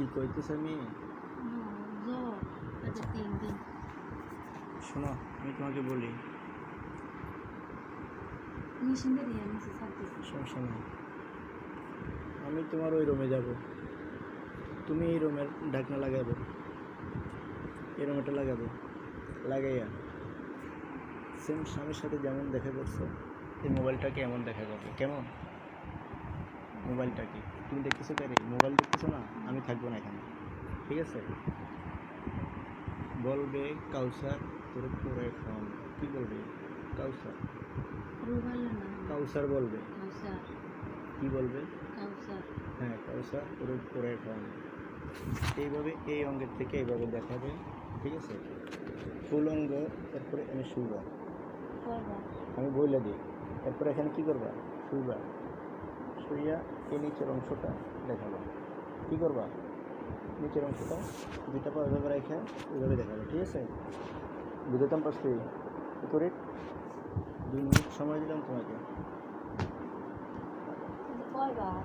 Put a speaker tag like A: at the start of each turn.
A: কি কইতেছ আমি?
B: জ্বর আচ্ছা 3 দিন।
A: শোনো, আমি তোমাকে বলি,
B: নিশ্চিন্তে নিয়ে নিছি সাথে।
A: সমস্যা নেই। আমি তোমার ওই রুমে যাব, তুমি এই রুমের ঢাকনা লাগাবো, এই রুমেটা লাগাবো, লাগাইয়া সেম স্বামীর সাথে যেমন দেখা করছো এই মোবাইলটাকে এমন দেখা করবে। কেমন? মোবাইলটাকে তুমি দেখতেছো, তাই মোবাইল দেখতেছো না, আমি থাকবো না এখানে, ঠিক আছে? বলবে কাউসার তোর পরে ফোন, কি বলবে? কাউসার,
B: রুবাল্লা না
A: কাউসার বলবে।
B: কাউসার।
A: কি বলবে?
B: কাউসার।
A: হ্যাঁ, কাউসার তোর পরে ফোন। এইভাবে এই অঙ্গের থেকে এইভাবে দেখাবে, ঠিক আছে? ফুল অঙ্গ, তারপরে আমি শুইবা,
B: করবা।
A: আমি বইলে দিই। তারপরে এখানে কি করবা? শুইবা, শুইয়া এই নিচের অংশটা দেখাবো। কি করবা? নিচের অংশটা দুইটা পা ওইভাবে রেখে ওইভাবে দেখাবো, ঠিক আছে? বুঝতাম পারছি করে 2 মিনিট সময় দিলাম তোমাকে।
B: কয়বার